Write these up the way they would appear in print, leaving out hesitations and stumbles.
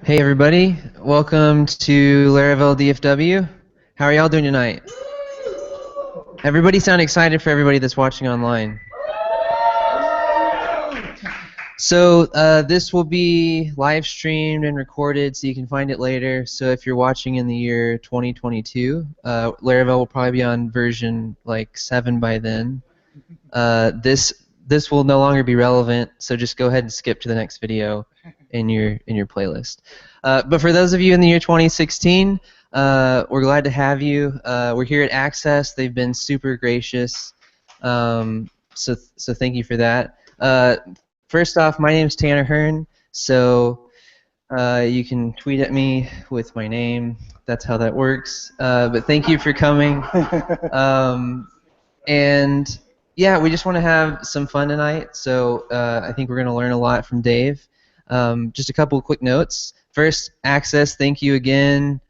Hey everybody, welcome to Laravel DFW. How are y'all doing tonight? Everybody sound excited for everybody that's watching online. So this will be live streamed and recorded so you can find it later. So if you're watching in the year 2022, Laravel will probably be on version like 7 by then. This will no longer be relevant, so just go ahead and skip to the next video in your playlist. But for those of you in the year 2016, we're glad to have you. We're here at Axxess. They've been super gracious, so thank you for that. First off, my name is Tanner Hearn, so you can tweet at me with my name. That's how that works. But thank you for coming. And yeah, we just want to have some fun tonight, so I think we're going to learn a lot from Dave. Just a couple of quick notes. First, Axxess, thank you again.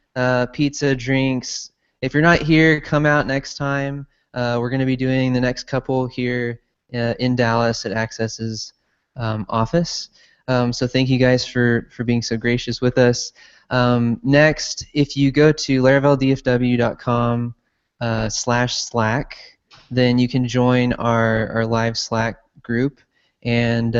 Pizza, drinks. If you're not here, come out next time. We're going to be doing the next couple here in Dallas at Axxess's office. So thank you guys for being so gracious with us. Next, if you go to laraveldfw.com/Slack, then you can join our live Slack group and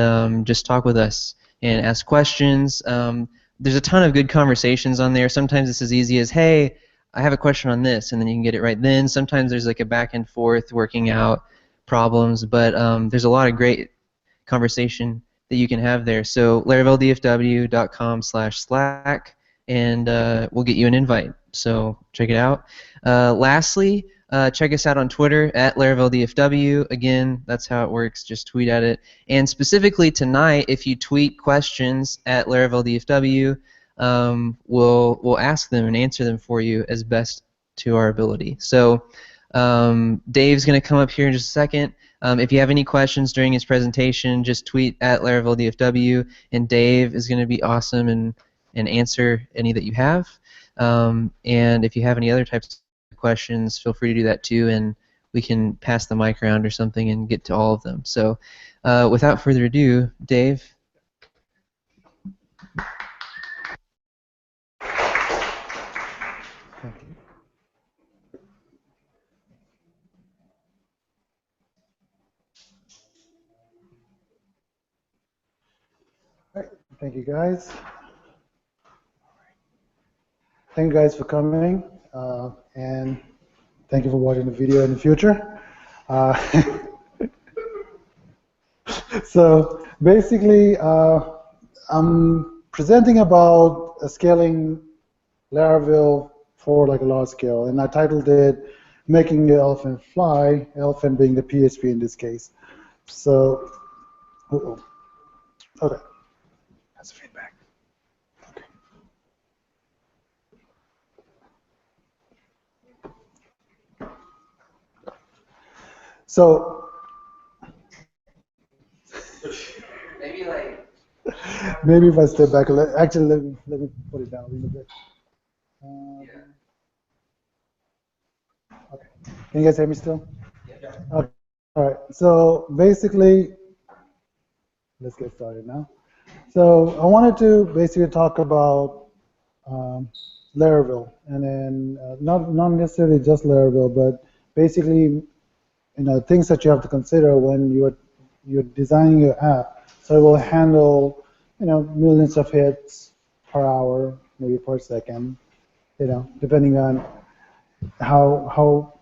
just talk with us and ask questions. There's a ton of good conversations on there. Sometimes it's as easy as, hey, I have a question on this, and then you can get it right then. Sometimes there's like a back and forth working out problems, but there's a lot of great conversation that you can have there. So laraveldfw.com/Slack, and we'll get you an invite. So check it out. Lastly, check us out on Twitter at LaravelDFW. Again, that's how it works. Just tweet at it. And specifically tonight, if you tweet questions at LaravelDFW, we'll ask them and answer them for you as best to our ability. So Dave's going to come up here in just a second. If you have any questions during his presentation, just tweet at LaravelDFW, and Dave is going to be awesome and answer any that you have. And if you have any other types of questions, feel free to do that too, and we can pass the mic around or something and get to all of them. So without further ado, Dave. Thank you, guys. Thank you guys for coming, and thank you for watching the video in the future. So basically, I'm presenting about scaling Laravel for like a large scale, and I titled it "Making the Elephant Fly," elephant being the PHP in this case. So, okay. That's feedback. Okay. So maybe if I step back, actually let me put it down a little bit. Okay. Can you guys hear me still? Yeah. Okay. All right. So basically, let's get started now. So I wanted to basically talk about Laravel, and then not necessarily just Laravel, but basically, things that you have to consider when you're designing your app, so it will handle, millions of hits per hour, maybe per second, depending on how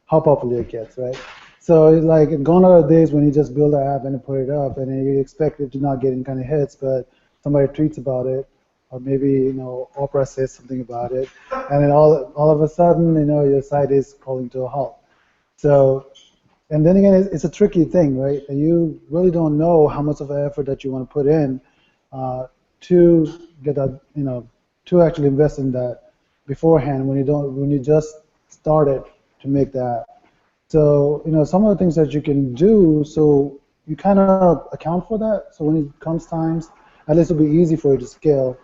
popular it gets, right? So like gone are the days when you just build an app and put it up, and then you expect it to not get any kind of hits, but somebody tweets about it, or maybe Opera says something about it, and then all of a sudden your site is crawling to a halt. So, and then again, it's a tricky thing, right? You really don't know how much of an effort that you want to put in to get that, to actually invest in that beforehand when you just started to make that. So, some of the things that you can do, so you kind of account for that. So when it comes times, at least it'll be easy for you to scale,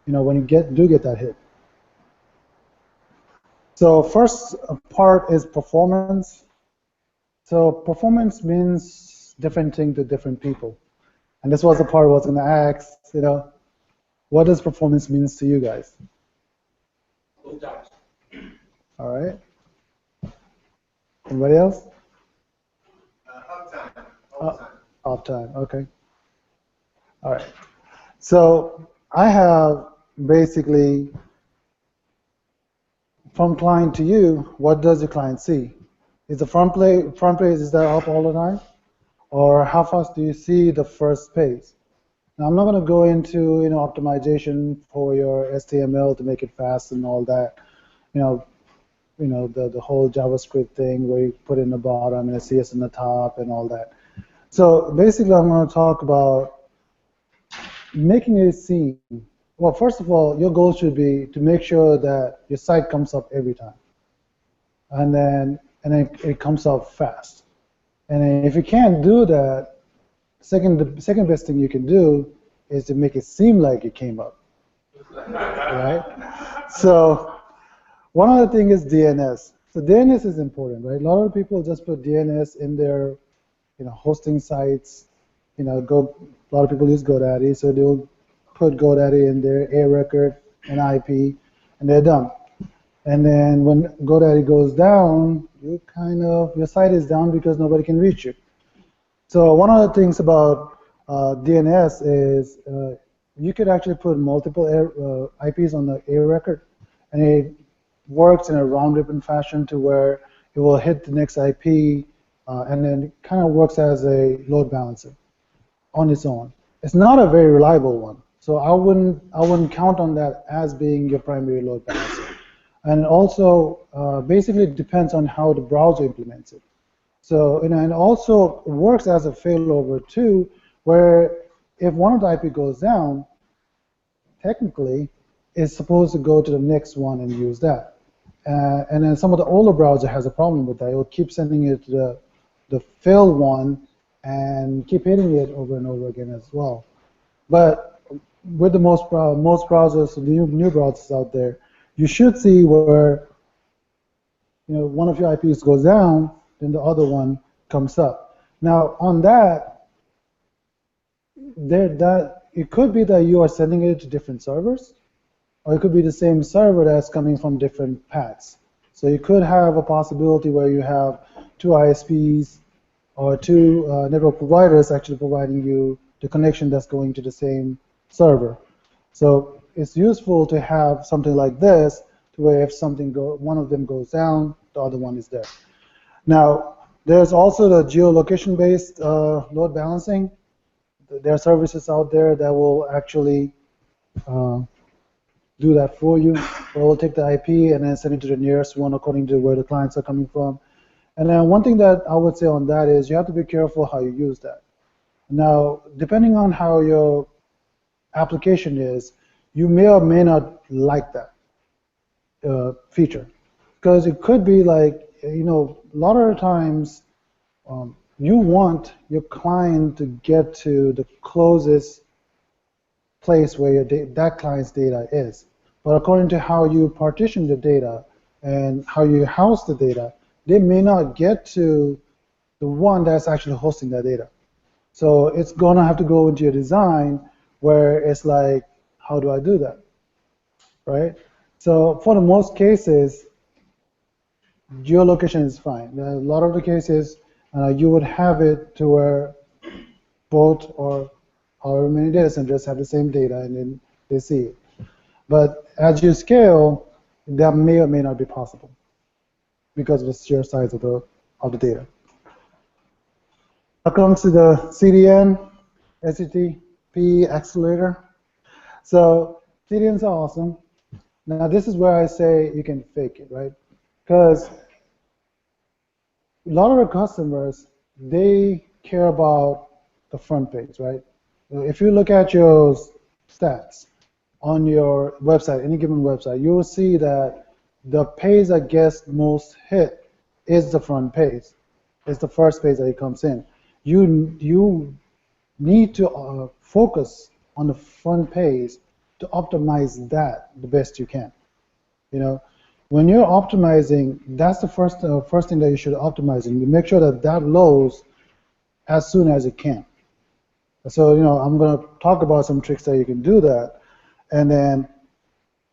when you do get that hit. So first part is performance. So performance means different thing to different people. And this was the part I was going to ask, What does performance means to you guys? All right. Anybody else? Uptime. All the time. Uptime. Okay. All right. So I have basically from client to you, what does the client see? Is the front page, is that up all the time? Or how fast do you see the first page? Now I'm not going to go into optimization for your HTML to make it fast and all that. The whole JavaScript thing where you put in the bottom and a CS in the top and all that. So basically I'm going to talk about making it seem, well, first of all, your goal should be to make sure that your site comes up every time. And then it comes up fast. And then if you can't do that, the second best thing you can do is to make it seem like it came up. Right? So one other thing is DNS. So DNS is important, right? A lot of people just put DNS in their hosting sites. A lot of people use GoDaddy, so they'll put GoDaddy in their A record and IP, and they're done. And then when GoDaddy goes down, your site is down because nobody can reach you. So one of the things about DNS is you could actually put multiple IPs on the A record, and it works in a round-robin fashion to where it will hit the next IP, and then it kind of works as a load balancer on its own. It's not a very reliable one, so I wouldn't count on that as being your primary load balancer. And also, basically, it depends on how the browser implements it. So, and also works as a failover too, where if one of the IP goes down, technically, it's supposed to go to the next one and use that. And then some of the older browser has a problem with that. It will keep sending it to the failed one and keep hitting it over and over again as well. But with the most browsers, the new browsers out there, you should see where one of your IPs goes down, then the other one comes up. Now on that, it could be that you are sending it to different servers, or it could be the same server that's coming from different paths. So you could have a possibility where you have two ISPs or two network providers actually providing you the connection that's going to the same server. So it's useful to have something like this, to where if one of them goes down, the other one is there. Now, there's also the geolocation-based load balancing. There are services out there that will actually do that for you. It will take the IP and then send it to the nearest one according to where the clients are coming from. And then one thing that I would say on that is you have to be careful how you use that. Now, depending on how your application is, you may or may not like that feature. Because it could be like, a lot of the times you want your client to get to the closest place where that client's data is. But according to how you partition the data and how you house the data, they may not get to the one that's actually hosting that data. So it's going to have to go into your design where it's like, how do I do that, right? So for the most cases, geolocation is fine. A lot of the cases, you would have it to where both or however many data centers have the same data and then they see it. But as you scale, that may or may not be possible because of the sheer size of the data. Now comes to the CDN, HTTP accelerator. So CDNs are awesome. Now this is where I say you can fake it, right? Because a lot of the customers, they care about the front page, right? If you look at your stats on your website, any given website, you will see that the page that gets most hit is the front page. It's the first page that it comes in. You need to focus on the front page to optimize that the best you can. When you're optimizing, that's the first thing that you should optimize, and you make sure that that loads as soon as it can. So I'm going to talk about some tricks that you can do that. And then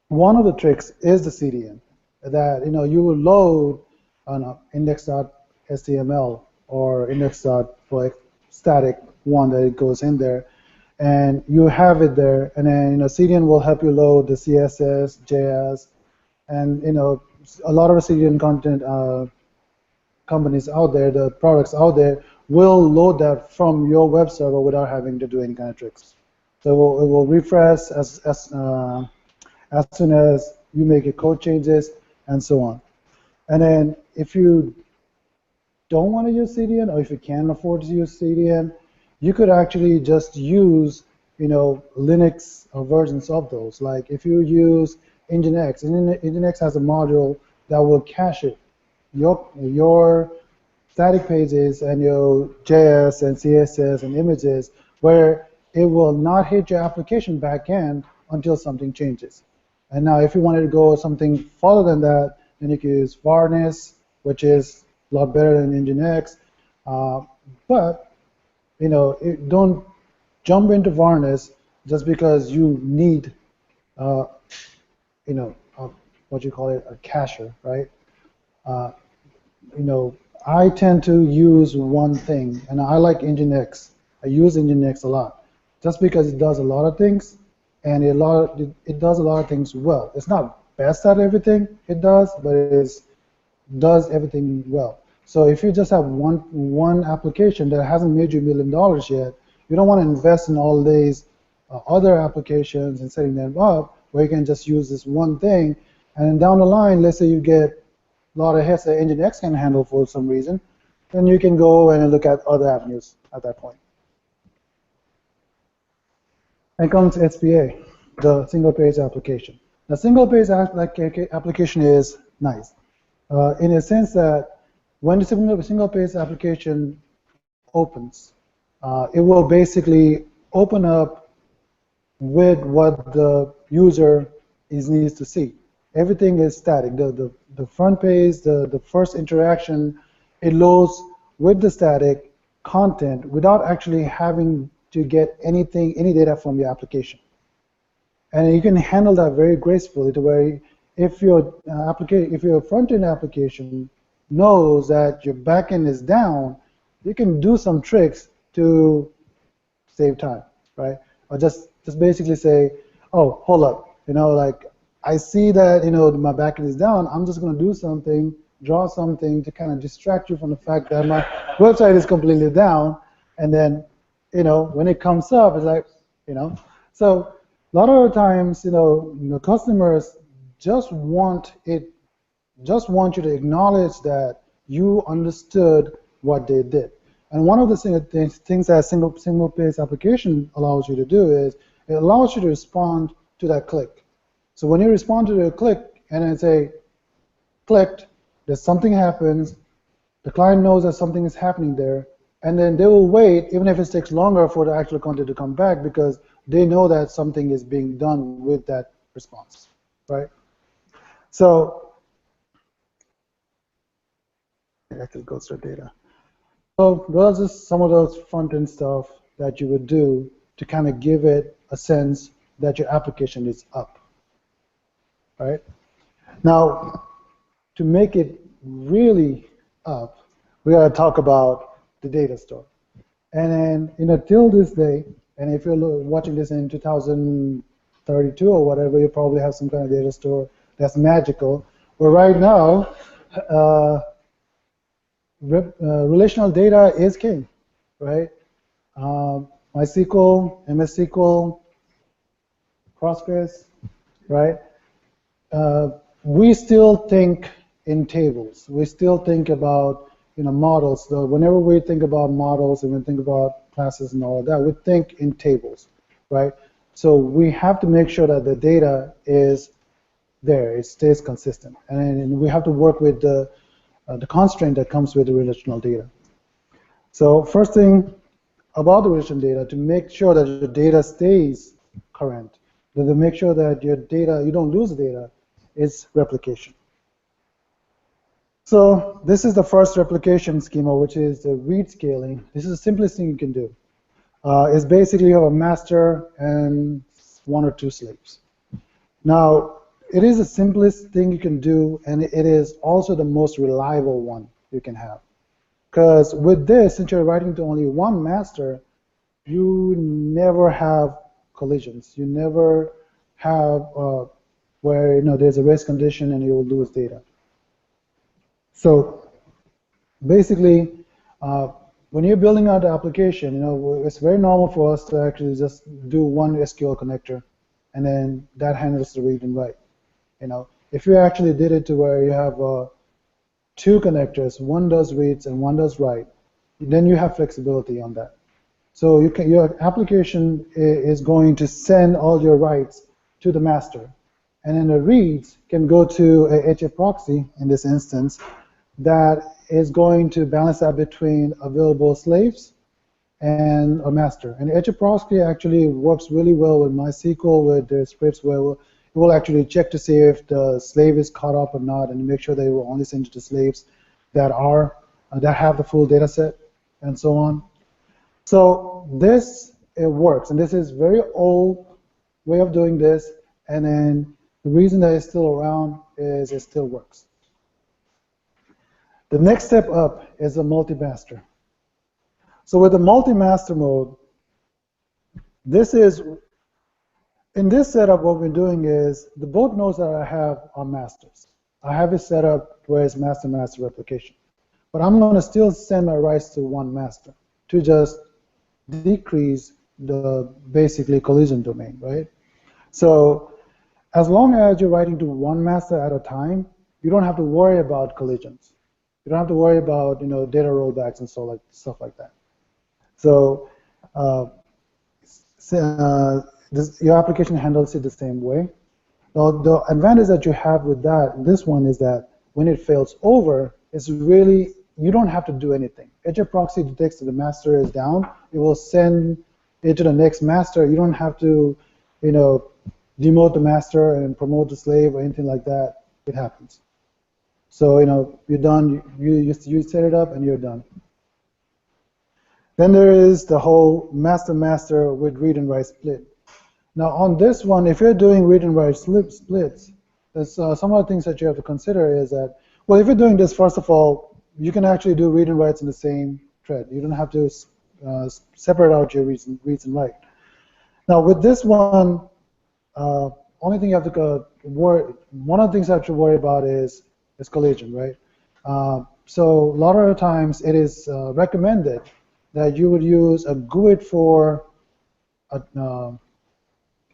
one of the tricks is the CDN, that you will load an index.html or index.static one that it goes in there, and you have it there, and then CDN will help you load the CSS, JS, and a lot of CDN content companies out there, the products out there, will load that from your web server without having to do any kind of tricks. So it will refresh as soon as you make your code changes, and so on. And then if you don't want to use CDN, or if you can't afford to use CDN, you could actually just use Linux versions of those. Like if you use Nginx, Nginx has a module that will cache it, your static pages and your JS and CSS and images, where it will not hit your application backend until something changes. And now if you wanted to go something further than that, then you can use Varnish, which is a lot better than Nginx. But don't jump into Varnish just because you need what you call it, a cacher, right? I tend to use one thing, and I like Nginx. I use Nginx a lot, just because it does a lot of things, and it does a lot of things well. It's not best at everything it does, but it does everything well. So if you just have one application that hasn't made you $1 million yet, you don't want to invest in all these other applications and setting them up, where you can just use this one thing, and then down the line, let's say you get a lot of hits that Nginx can handle for some reason, then you can go and look at other avenues at that point. And comes SPA, the single-page application. The single-page application is nice in a sense that when the single-page application opens, it will basically open up with what the user needs to see. Everything is static. The front page, the first interaction, it loads with the static content without actually having to get any data from your application. And you can handle that very gracefully, to where if your front-end application knows that your backend is down, you can do some tricks to save time, right? Or just basically say, oh, hold up, like I see that my backend is down. I'm just going to do something, draw something to kind of distract you from the fact that my website is completely down, and then when it comes up, it's like So a lot of the times, the customers just want you to acknowledge that you understood what they did. And one of the things that single-page application allows you to do is it allows you to respond to that click. So when you respond to the click and then say, clicked, there's something happens, the client knows that something is happening there, and then they will wait, even if it takes longer for the actual content to come back, because they know that something is being done with that response, right? So I actually go through data. So those are some of those front-end stuff that you would do to kind of give it a sense that your application is up, right? Now, to make it really up, we got to talk about the data store. And then, till this day, and if you're watching this in 2032 or whatever, you probably have some kind of data store that's magical. But right now, relational data is king, right? MySQL, MS SQL, Postgres, right? We still think in tables. We still think about models. So whenever we think about models and we think about classes and all of that, we think in tables, right? So we have to make sure that the data is there, it stays consistent, and we have to work with the constraint that comes with the relational data. So first thing about the relational data, to make sure that your data stays current, to make sure that your data, you don't lose data, is replication. So this is the first replication schema, which is the read scaling. This is the simplest thing you can do. It's basically you have a master and one or two slaves, Now, it is the simplest thing you can do, and it is also the most reliable one you can have. Because with this, since you're writing to only one master, you never have collisions. You never have where there's a race condition and you will lose data. So basically, when you're building out the application, it's very normal for us to actually just do one SQL connector, and then that handles the read and write. If you actually did it to where you have two connectors, one does reads and one does write, then you have flexibility on that. So your application is going to send all your writes to the master, and then the reads can go to a HAProxy in this instance that is going to balance out between available slaves and a master. And HAProxy actually works really well with MySQL, with their scripts where it will actually check to see if the slave is caught up or not, and make sure they will only send it to slaves that have the full data set, and so on. So it works, and this is very old way of doing this, and then the reason that it's still around is it still works. The next step up is a multi-master. So with the multi-master mode, in this setup, what we're doing is the both nodes that I have are masters. I have it set up where it's master-master replication. But I'm going to still send my writes to one master to just decrease the basically collision domain, right? So as long as you're writing to one master at a time, you don't have to worry about collisions. You don't have to worry about data rollbacks and stuff like that. So your application handles it the same way. Now, the advantage that you have with this one is that when it fails over, it's really, you don't have to do anything. HAProxy detects that the master is down. It will send it to the next master. You don't have to, demote the master and promote the slave or anything like that. It happens. So, you're done. You set it up and you're done. Then there is the whole master-master with read and write split. Now, on this one, if you're doing read and write splits, there's some of the things that you have to consider is that, well, if you're doing this, first of all, you can actually do read and writes in the same thread. You don't have to separate out your reads and write. Now, with this one, only thing you have to one of the things you have to worry about is collision, right? So a lot of the times it is recommended that you would use a GUID for a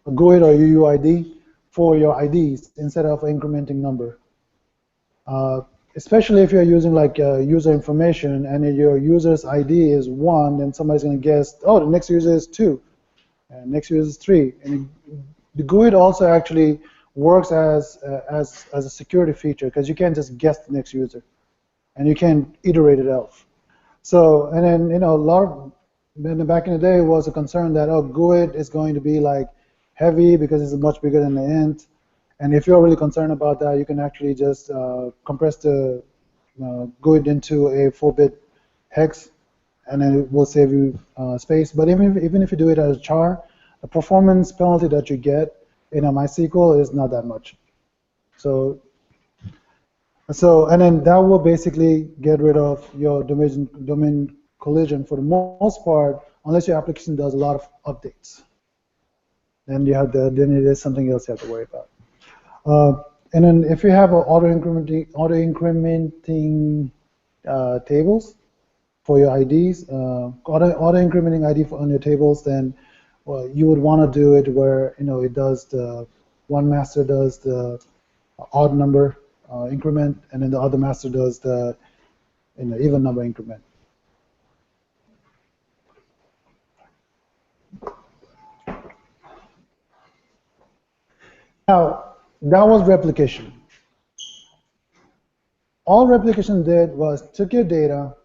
GUID or UUID for your IDs instead of incrementing number. Especially if you're using like user information and your user's ID is 1, then somebody's going to guess, oh, the next user is 2, and next user is 3. And the GUID also actually works as a security feature because you can't just guess the next user, and you can iterate it out. So, and then a lot of back in the day was a concern that GUID is going to be like heavy because it's much bigger than the int. And if you're really concerned about that, you can actually just compress the GUID into a 4-bit hex, and then it will save you space. But even if you do it as a char, the performance penalty that you get in a MySQL is not that much. So and then that will basically get rid of your domain collision for the most part, unless your application does a lot of updates. Then then it is something else you have to worry about. And then if you have auto-incrementing tables for your IDs, auto-incrementing ID on your tables, then you would want to do it where it does one master does the odd number increment, and then the other master does the even number increment. Now, that was replication. All replication did was took your data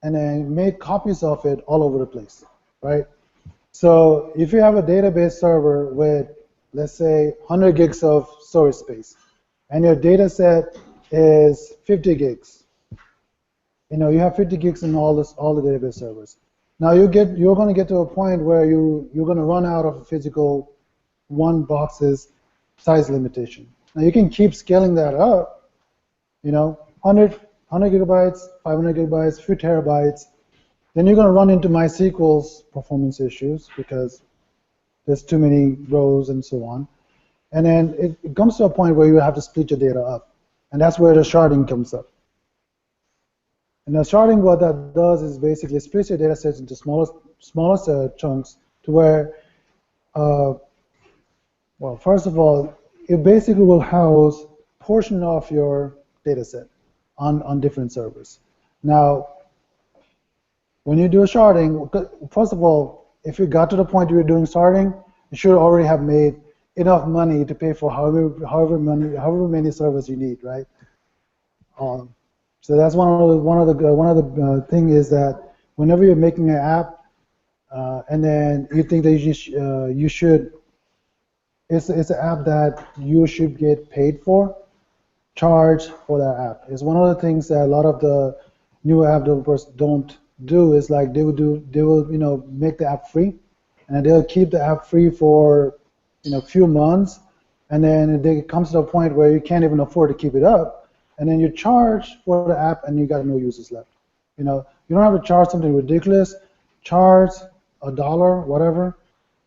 and then made copies of it all over the place, right? So if you have a database server with, let's say, 100 gigs of storage space, and your data set is 50 gigs, you have 50 gigs in all the database servers. Now you're going to get to a point where you're going to run out of physical boxes, size limitation. Now you can keep scaling that up, 100 gigabytes, 500 gigabytes, few terabytes. Then you're going to run into MySQL's performance issues because there's too many rows and so on. And then it comes to a point where you have to split your data up. And that's where the sharding comes up. And the sharding, what that does is basically splits your data sets into smaller chunks to where, well, first of all, it basically will house a portion of your data set on different servers. Now, when you do a sharding, first of all, if you got to the point where you're doing sharding, you should already have made enough money to pay for however many servers you need, right? So that's one of the thing is that whenever you're making an app, and then you think that you should, it's an app that you should get paid for, charge for that app. It's one of the things that a lot of the new app developers don't do. Is like they will make the app free, and they'll keep the app free for few months, and then it comes to a point where you can't even afford to keep it up, and then you charge for the app, and you got no users left. You don't have to charge something ridiculous. Charge $1, whatever,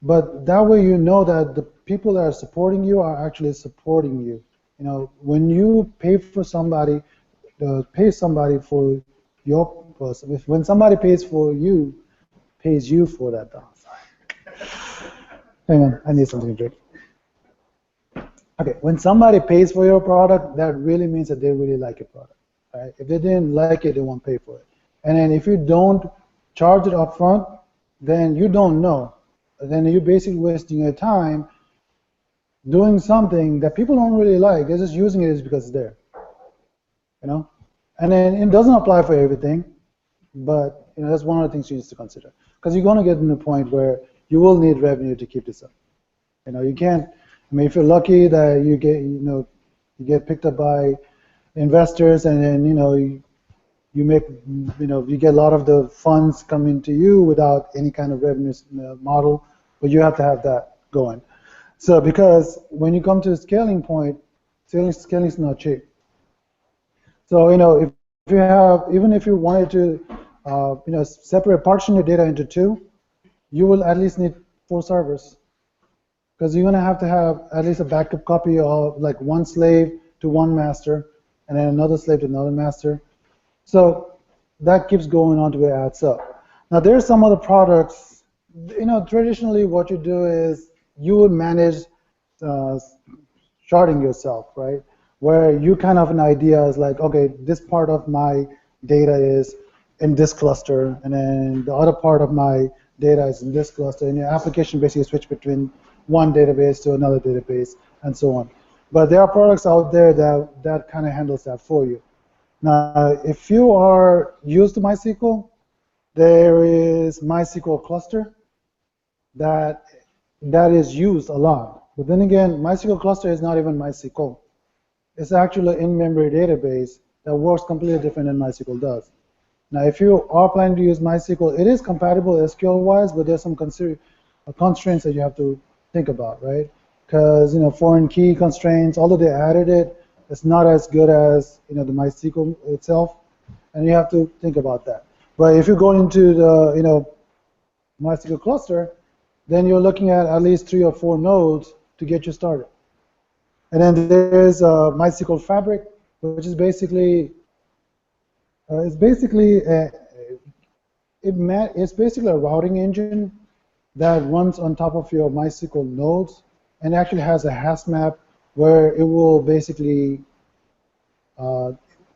but that way you know that the people that are supporting you are actually supporting you. When you pay for somebody, for your person. When somebody pays you for that dollar. Hang on, I need something to drink. Okay, when somebody pays for your product, that really means that they really like your product. Right? If they didn't like it, they won't pay for it. And then if you don't charge it up front, then you don't know. Then you're basically wasting your time doing something that people don't really like. They're just using it because it's there. And then it doesn't apply for everything, but that's one of the things you need to consider. Because you're going to get to the point where you will need revenue to keep this up. You can't. I mean, if you're lucky that you get picked up by investors, and then you make you get a lot of the funds coming to you without any kind of revenue model, but you have to have that going. So because when you come to the scaling point, scaling is not cheap. So if you have, even if you wanted to separate, partition your data into two, you will at least need 4 servers, because you're going to have at least a backup copy of like one slave to one master, and then another slave to another master. So that keeps going on to where it adds up. Now there's some other products. Traditionally what you do is you would manage sharding yourself, right? Where you kind of an idea is like, okay, this part of my data is in this cluster, and then the other part of my data is in this cluster, and your application basically switch between one database to another database, and so on. But there are products out there that kind of handles that for you. Now, if you are used to MySQL, there is MySQL cluster that is used a lot. But then again, MySQL cluster is not even MySQL. It's actually an in-memory database that works completely different than MySQL does. Now, if you are planning to use MySQL, it is compatible SQL-wise, but there's some constraints that you have to think about, right? Because foreign key constraints, although they added it, it's not as good as the MySQL itself, and you have to think about that. But if you go into the MySQL cluster, then you're looking at least 3 or 4 nodes to get you started. And then there's MySQL Fabric, which is basically it's basically a routing engine that runs on top of your MySQL nodes, and actually has a hash map where it will basically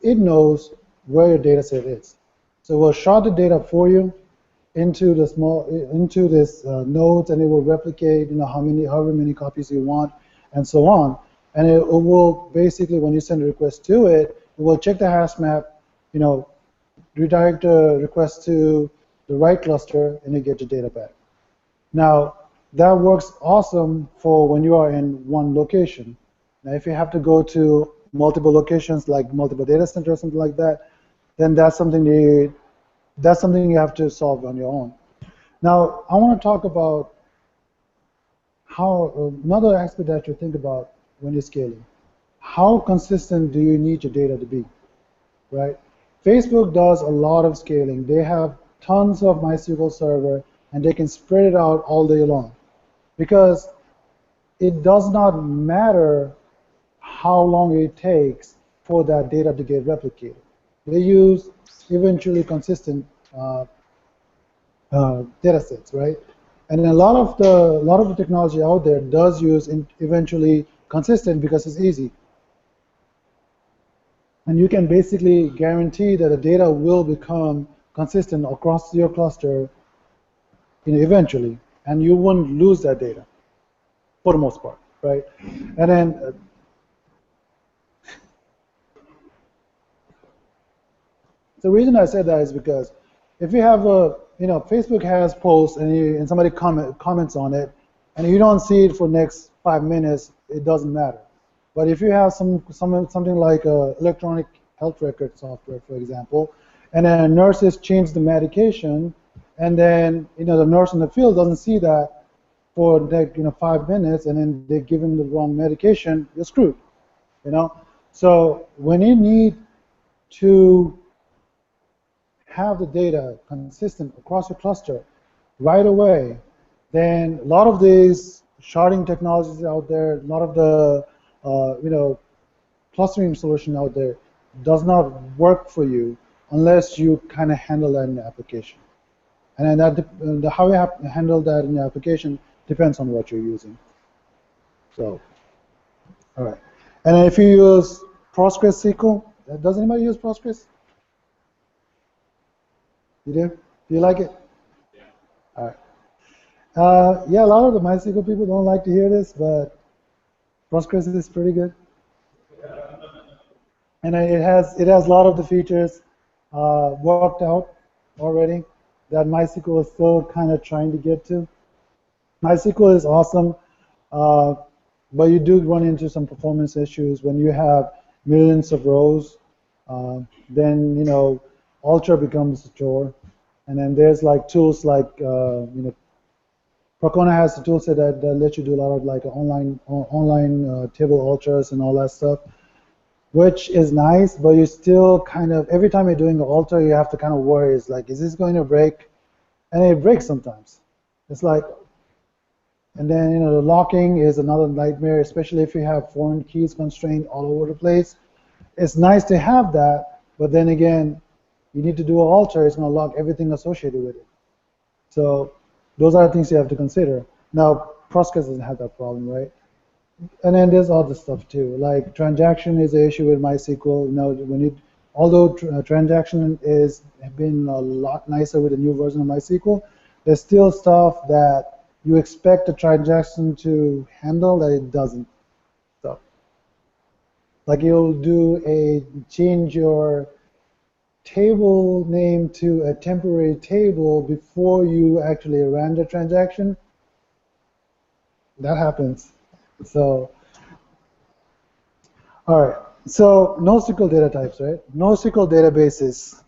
it knows where your data set is. So it will shard the data for you into this nodes, and it will replicate however many copies you want, and so on. And it will basically, when you send a request to it, it will check the hash map, redirect the request to the right cluster, and you get your data back. Now, that works awesome for when you are in one location. Now, if you have to go to multiple locations, like multiple data centers or something like that, then that's something you have to solve on your own. Now, I want to talk about how another aspect that you think about when you're scaling. How consistent do you need your data to be, right? Facebook does a lot of scaling. They have tons of MySQL Server, and they can spread it out all day long, because it does not matter how long it takes for that data to get replicated. They use eventually consistent data sets, right? And a lot of the technology out there does use eventually consistent because it's easy. And you can basically guarantee that the data will become consistent across your cluster, eventually, and you won't lose that data for the most part, right? And then the reason I said that is because if you have Facebook has posts and somebody comments on it, and you don't see it for the next 5 minutes, it doesn't matter. But if you have something like electronic health record software, for example, and then a nurse has changed the medication, and then the nurse in the field doesn't see that for 5 minutes, and then they give him the wrong medication, you're screwed. So when you need to have the data consistent across your cluster right away, then a lot of these sharding technologies out there, a lot of the clustering solution out there does not work for you unless you kind of handle that in the application. And then how you handle that in the application depends on what you're using. So, all right. And then if you use PostgreSQL, does anybody use Postgres? You do? Do you like it? Yeah. All right. Yeah, a lot of the MySQL people don't like to hear this, but Postgres is pretty good. And it has a lot of the features worked out already that MySQL is still kind of trying to get to. MySQL is awesome, but you do run into some performance issues when you have millions of rows. Then Ultra becomes a chore, and then there's like tools like Procona has a tool set that lets you do a lot of like online table ultras and all that stuff, which is nice, but you still kind of, every time you're doing an alter, you have to kind of worry, is this going to break? And it breaks sometimes. It's like, and then the locking is another nightmare, especially if you have foreign keys constrained all over the place. It's nice to have that, but then again, you need to do an alter, it's going to lock everything associated with it. So those are the things you have to consider. Now, Postgres doesn't have that problem, right? And then there's other stuff too, like transaction is an issue with MySQL. Although transaction has been a lot nicer with the new version of MySQL, there's still stuff that you expect a transaction to handle that it doesn't. So, like you'll change your table name to a temporary table before you actually ran the transaction. That happens. So, all right. So NoSQL data types, right? NoSQL databases.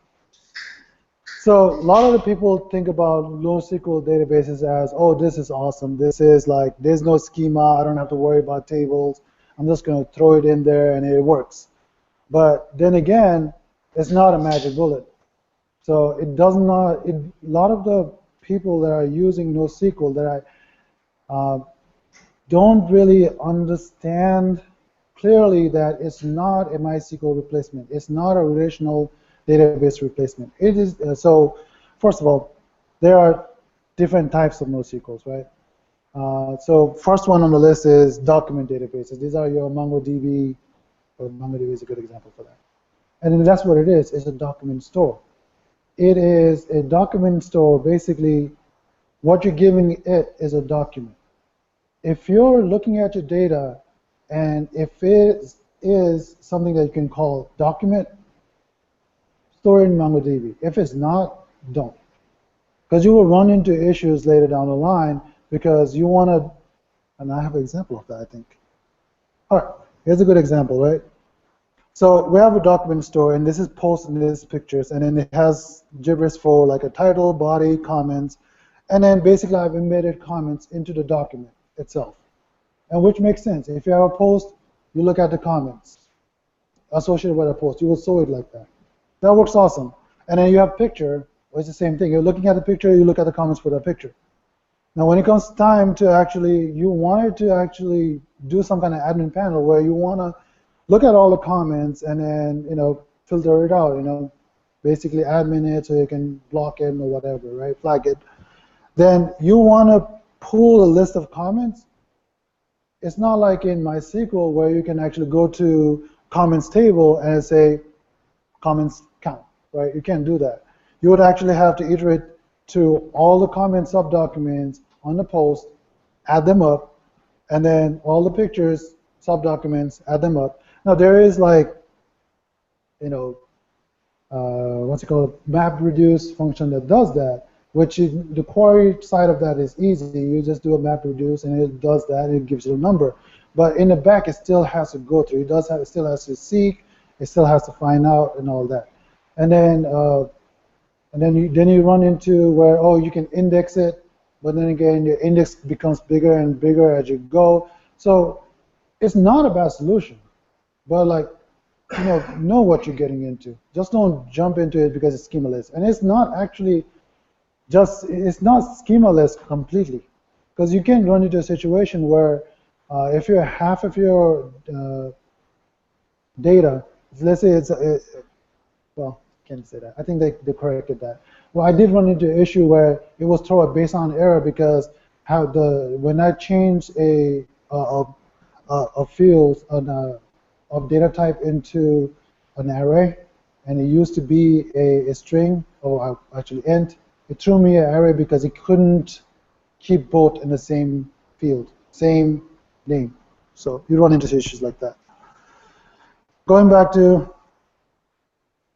So a lot of the people think about NoSQL databases as, oh, this is awesome. This is like, there's no schema. I don't have to worry about tables. I'm just going to throw it in there and it works. But then again, it's not a magic bullet. So it does not, a lot of the people that are using NoSQL that don't really understand clearly that it's not a MySQL replacement. It's not a relational database replacement. It is so. First of all, there are different types of NoSQLs, right? So first one on the list is document databases. These are your MongoDB, or MongoDB is a good example for that. And then that's what it is. It's a document store. It is a document store. Basically, what you're giving it is a document. If you're looking at your data, and if it is something that you can call document, store it in MongoDB. If it's not, don't. Because you will run into issues later down the line because you want to, and I have an example of that, I think. All right, here's a good example, right? So we have a document store, and this is posts and this is pictures, and then it has gibberish for like a title, body, comments, and then basically I've embedded comments into the document itself. and which makes sense. If you have a post, you look at the comments associated with a post. You will sort it like that. That works awesome. And then you have picture, well, it's the same thing. You're looking at the picture, you look at the comments for that picture. Now, when it comes time to actually, you wanted to actually do some kind of admin panel where you want to look at all the comments and then, filter it out, basically admin it so you can block it or whatever, right? Flag it. Then you want to pull a list of comments. It's not like in MySQL where you can actually go to comments table and say comments count, right? You can't do that. You would actually have to iterate to all the comment subdocuments on the post, add them up, and then all the pictures, subdocuments, add them up. Now there is like, what's it called, map reduce function that does that, which is, the query side of that is easy. You just do a map reduce and it does that, it gives you a number. But in the back, it still has to go through. It still has to seek, it still has to find out and all that. And then you run into where, oh, you can index it, but then again, your index becomes bigger and bigger as you go. So it's not a bad solution, but like, know what you're getting into. Just don't jump into it because it's schemaless. And it's not actually it's not schemaless completely, because you can run into a situation where if you're half of your data, let's say it's, well, can't say that. I think they corrected that. Well, I did run into an issue where it was throw a baseline error because when I changed a field of data type into an array, and it used to be a string, or actually int, it threw me an array because it couldn't keep both in the same field, same name. So you run into issues like that. Going back to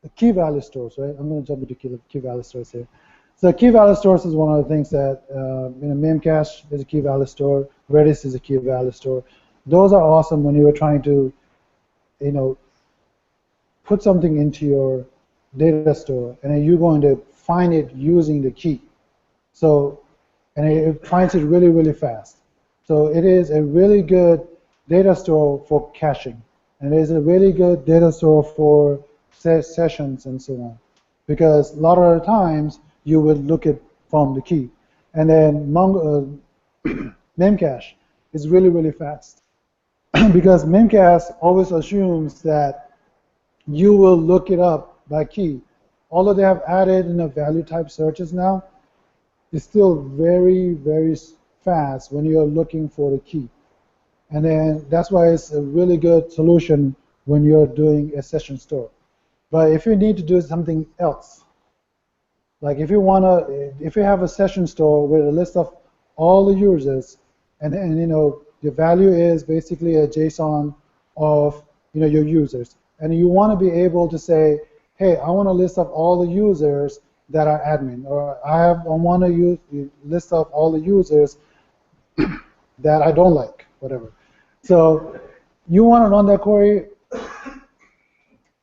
the key value stores, right? I'm going to jump into key value stores here. So key value stores is one of the things that, Memcache is a key value store, Redis is a key value store. Those are awesome when you are trying to, put something into your data store, and then you're going to find it using the key. So, and it finds it really, really fast. So it is a really good data store for caching, and it is a really good data store for sessions and so on, because a lot of the times you will look at from the key. And then Memcache is really, really fast because Memcache always assumes that you will look it up by key. Although they have added value type searches now, it's still very, very fast when you're looking for the key. And then that's why it's a really good solution when you're doing a session store. But if you need to do something else, like if you have a session store with a list of all the users, and the value is basically a JSON of your users, and you want to be able to say, hey, I want a list of all the users that are admin, or I want to use the list of all the users that I don't like, whatever. So you want to run that query.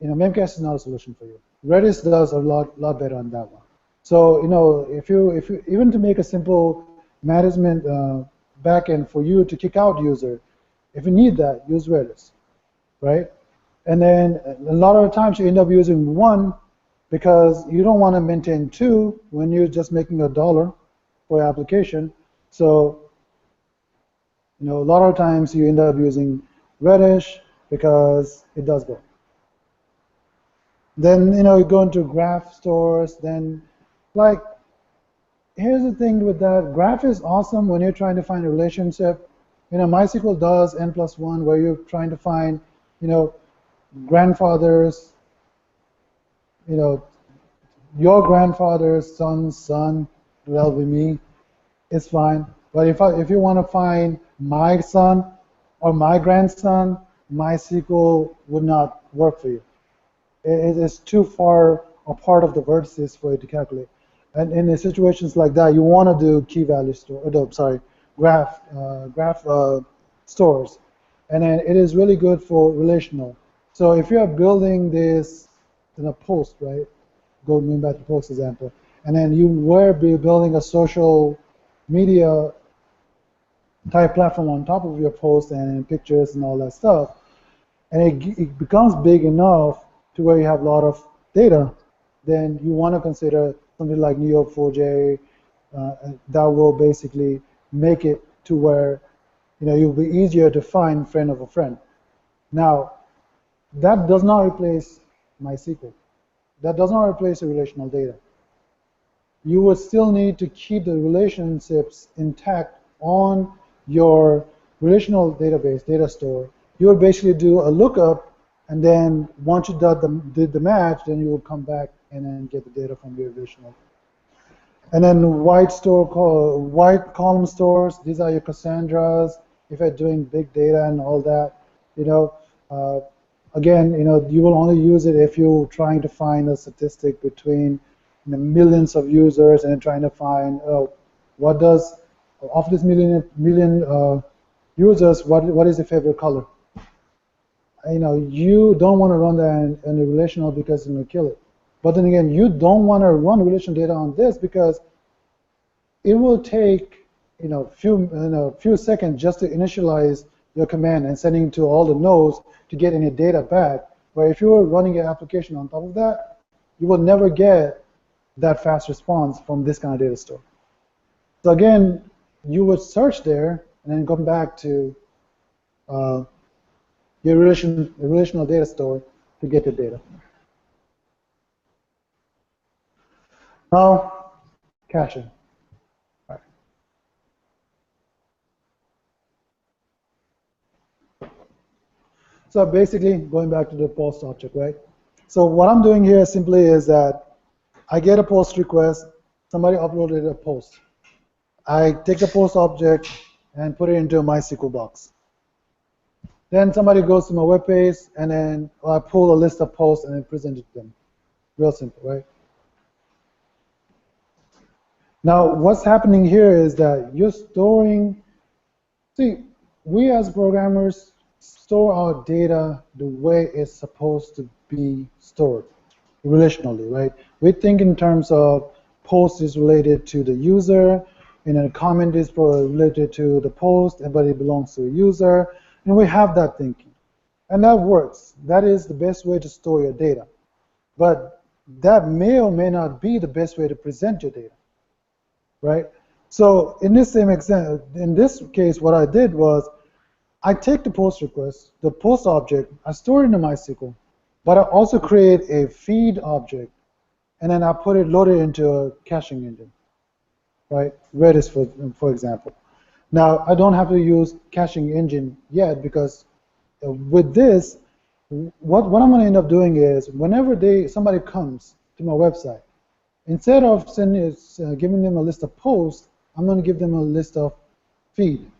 Memcache is not a solution for you. Redis does a lot better on that one. So if you even to make a simple management backend for you to kick out user, if you need that, use Redis, right? And then a lot of the times you end up using one because you don't want to maintain two when you're just making $1 for your application. So a lot of times you end up using Redis because it does both. Then you go into graph stores. Then here's the thing with that. Graph is awesome when you're trying to find a relationship. MySQL does n+1 where you're trying to find grandfathers, your grandfather's son's son, that'll be me, it's fine. But if you want to find my son or my grandson, MySQL would not work for you. It is too far apart of the vertices for you to calculate. And in situations like that, you want to do key value store, graph stores. And then it is really good for relational. So if you are building this in a post, right? Going back to the post example, and then you were building a social media entire platform on top of your post and pictures and all that stuff, and it becomes big enough to where you have a lot of data, then you want to consider something like Neo4j that will basically make it to where you'll be easier to find friend of a friend. Now, that does not replace MySQL. That does not replace the relational data. You would still need to keep the relationships intact on your relational database, data store. You would basically do a lookup, and then once you did the match, then you will come back and then get the data from your relational. And then white column stores, these are your Cassandras. If you're doing big data and all that, again, you will only use it if you're trying to find a statistic between millions of users and trying to find what does of this million users, what is the favorite color? You don't want to run that in a relational because it's going to kill it. But then again, you don't want to run relational data on this because it will take few seconds just to initialize your command and sending it to all the nodes to get any data back. Where if you were running your application on top of that, you will never get that fast response from this kind of data store. So again, you would search there and then come back to your relational data store to get your data. Now, caching. All right. So basically, going back to the post object, right? So what I'm doing here simply is that I get a post request, somebody uploaded a post. I take the post object and put it into a MySQL box. Then somebody goes to my web page, and then I pull a list of posts and then present it to them. Real simple, right? Now, what's happening here is that you're storing, see, we as programmers store our data the way it's supposed to be stored, relationally, right? We think in terms of post is related to the user, and a comment is related to the post, but it belongs to a user, and we have that thinking. And that works. That is the best way to store your data. But that may or may not be the best way to present your data, right? So in this same example, in this case, what I did was I take the post request, the post object, I store it in MySQL, but I also create a feed object, and then I load it into a caching engine, right? Redis, for example. Now, I don't have to use caching engine yet because with this, what I'm going to end up doing is whenever somebody comes to my website, instead of giving them a list of posts, I'm going to give them a list of feed.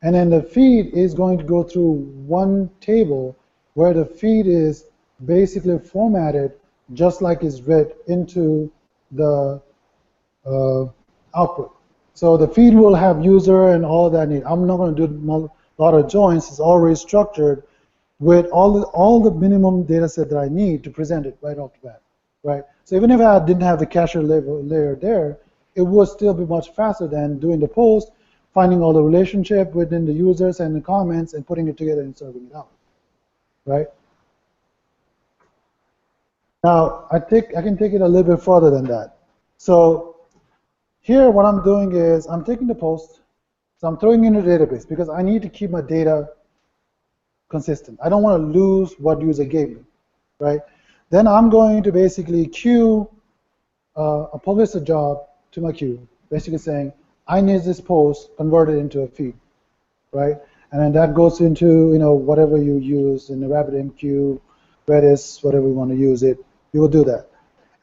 And then the feed is going to go through one table where the feed is basically formatted just like it's read into the output. So the feed will have user and all that need. I'm not going to do a lot of joins. It's already structured with all the minimum data set that I need to present it right off the bat, right? So even if I didn't have the cache layer there, it would still be much faster than doing the post, finding all the relationship within the users and the comments and putting it together and serving it out, right? Now, I can take it a little bit further than that. So here, what I'm doing is I'm taking the post, so I'm throwing in a database because I need to keep my data consistent. I don't want to lose what user gave me, right? Then I'm going to basically queue a publish a job to my queue, basically saying, I need this post converted into a feed, right? And then that goes into whatever you use in the RabbitMQ, Redis, whatever you want to use it, you will do that.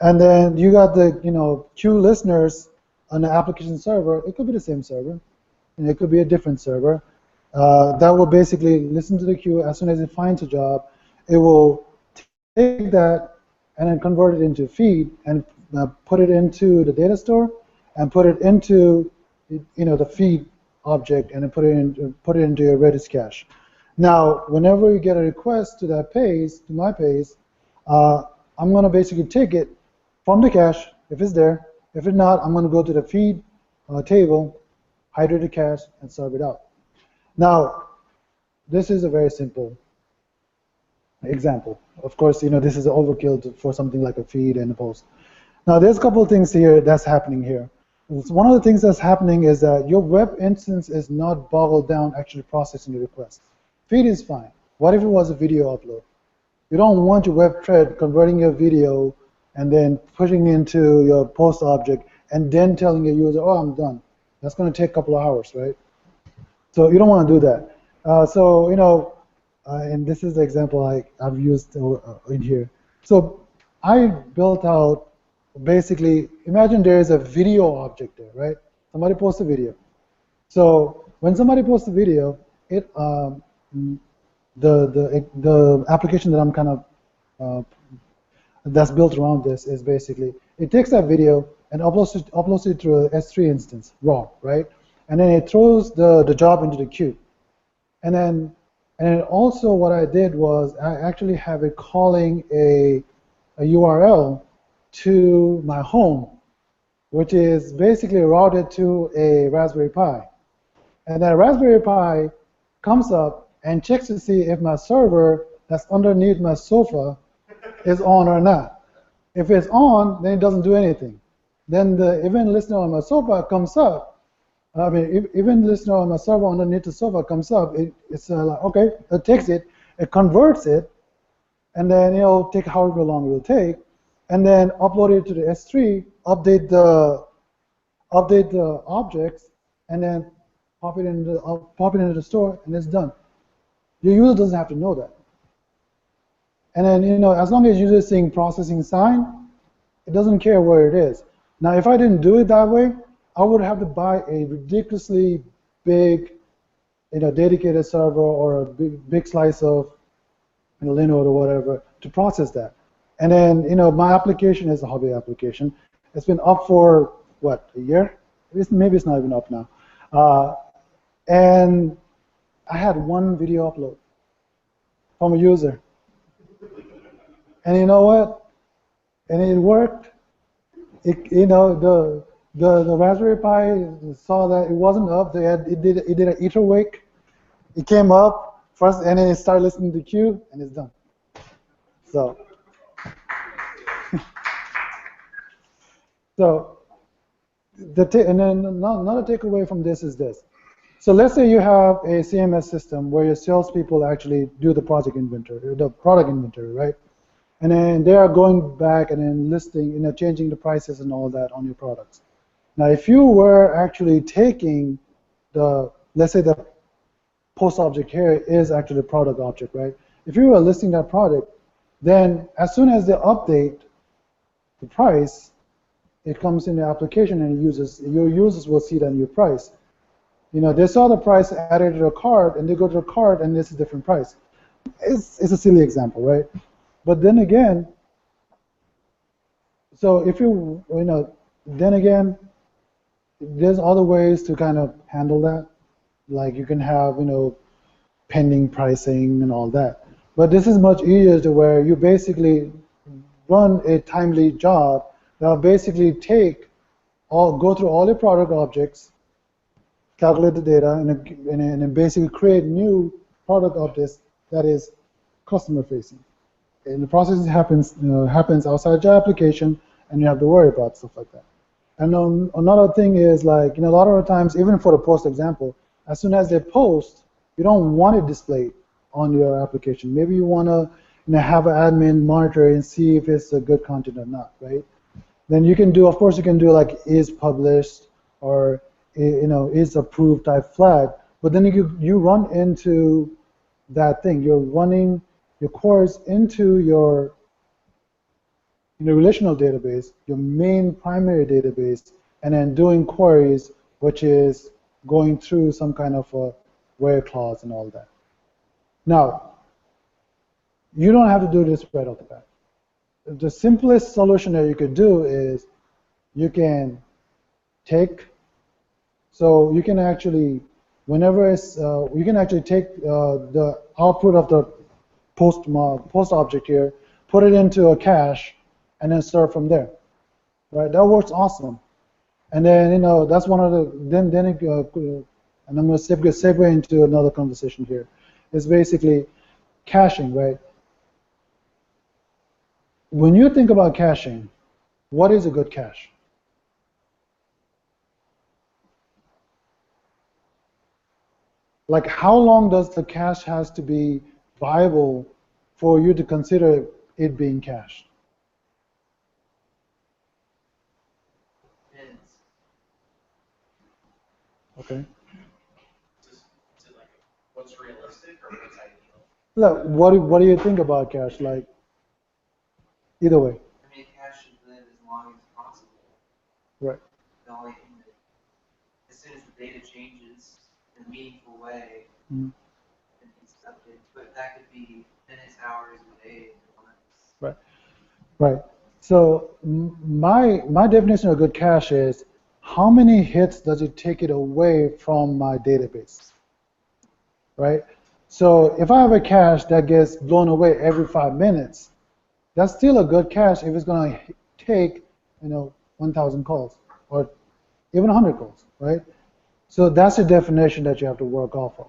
And then you got the queue listeners on the application server. It could be the same server, and it could be a different server. That will basically listen to the queue. As soon as it finds a job, it will take that and then convert it into feed and put it into the data store and put it into the feed object and then put it into your Redis cache. Now, whenever you get a request to that page, to my page, I'm going to basically take it from the cache if it's there. If it's not, I'm going to go to the feed table hydrate the cache, and serve it out. Now, this is a very simple example. Of course, this is overkill for something like a feed and a post. Now, there's a couple of things here that's happening here. One of the things that's happening is that your web instance is not boggled down actually processing the request. Feed is fine. What if it was a video upload? You don't want your web thread converting your video and then pushing into your post object and then telling your user, oh, I'm done. That's going to take a couple of hours, right? So you don't want to do that. And this is the example I've used in here. So I built out, basically, imagine there is a video object there, right? Somebody posts a video. So when somebody posts a video, the application that I'm kind of that's built around this is basically it takes that video and uploads it through a S3 instance raw, right? And then it throws the job into the queue. And then also what I did was I actually have it calling a URL to my home, which is basically routed to a Raspberry Pi. And that Raspberry Pi comes up and checks to see if my server that's underneath my sofa is on or not. If it's on, then it doesn't do anything. Then the event listener on my sofa comes up. Event listener on my server underneath the sofa comes up. It's like, okay, it takes it, it converts it, and then it'll take however long it will take, and then upload it to the S3, update the objects, and then pop it into the store, and it's done. Your user doesn't have to know that. And then, as long as user is seeing processing sign, it doesn't care where it is. Now, if I didn't do it that way, I would have to buy a ridiculously big, dedicated server or a big slice of Linode or whatever to process that. And then, my application is a hobby application. It's been up for, what, a year? Maybe it's not even up now. And I had one video upload from a user. And you know what? And it worked. The Raspberry Pi saw that it wasn't up. It did an ether wake. It came up first, and then it started listening to the queue, and it's done. So, and then another takeaway from this is this. So let's say you have a CMS system where your salespeople actually do the product inventory, right? And then they are going back and then listing, changing the prices and all that on your products. Now, if you were actually taking let's say the post object here is actually the product object, right? If you were listing that product, then as soon as they update the price, it comes in the application and your users will see that new price. They saw the price added to the cart, and they go to the cart, and it's a different price. It's a silly example, right? But then again, so if then again, there's other ways to kind of handle that. Like you can have, pending pricing and all that. But this is much easier to where you basically run a timely job that will basically go through all your product objects, calculate the data, and basically create new product objects that is customer facing. And the process happens outside your application, and you have to worry about stuff like that. And another thing is like, a lot of the times, even for the post example, as soon as they post, you don't want it displayed on your application. Maybe you want to have an admin monitor and see if it's a good content or not, right? Then you can do, of course, you can do like is published or is approved type flag. But then you run into that thing. You're running your queries into your relational database, your main primary database, and then doing queries, which is going through some kind of a where clause and all that. Now, you don't have to do this right off the bat. The simplest solution that you could do is you can you can actually, you can actually take the output of the post object here, put it into a cache, and then start from there. Right? That works awesome. And then that's one of the then and I'm going to segue into another conversation here. It's basically caching, right? When you think about caching, what is a good cache? Like, how long does the cache has to be viable for you to consider it being cached? Okay. What's realistic or what's ideal? Look, what do you think about cache? Like, either way. I mean, cache should live as long as possible. Right. The only thing that, as soon as the data changes in a meaningful way, Mm-hmm. it needs to update. But that could be minutes, hours, a day, months. Right. Right. So my definition of good cache is how many hits does it take it away from my database? Right. So if I have a cache that gets blown away every 5 minutes, that's still a good cache if it's going to take 1,000 calls or even 100 calls, right? So that's the definition that you have to work off of.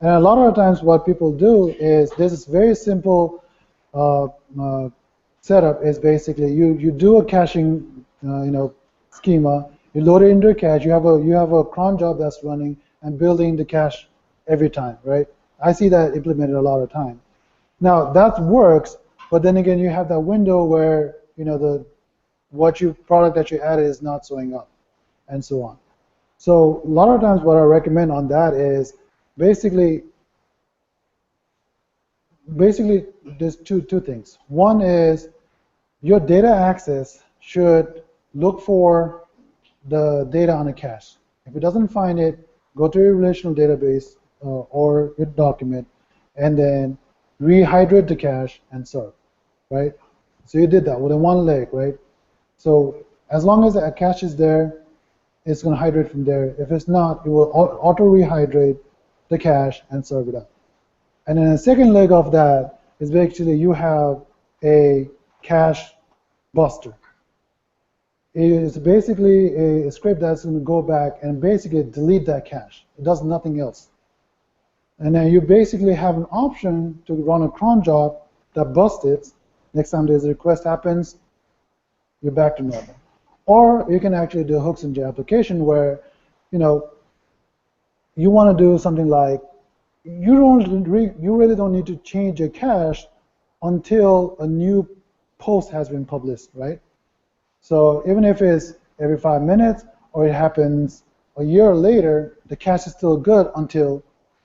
And a lot of times what people do is there's this very simple setup is basically you do a caching schema, you load it into a cache, you have a cron job that's running and building the cache every time, right? I see that implemented a lot of time. Now that works, but then again you have that window where the product that you added is not showing up, and so on. So a lot of times what I recommend on that is basically there's two things. One is your data access should look for the data on a cache. If it doesn't find it, go to your relational database or your document, and then rehydrate the cache and serve, right? So you did that with a one leg, right? So as long as a cache is there, it's going to hydrate from there. If it's not, it will auto rehydrate the cache and serve it up. And then the second leg of that is basically you have a cache buster. It's basically a script that's going to go back and basically delete that cache. It does nothing else. And then you basically have an option to run a cron job that busts it. Next time there's a request happens, you're back to normal. Or you can actually do hooks in your application where, you want to do something like you really don't need to change your cache until a new post has been published, right? So even if it's every 5 minutes or it happens a year later, the cache is still good until.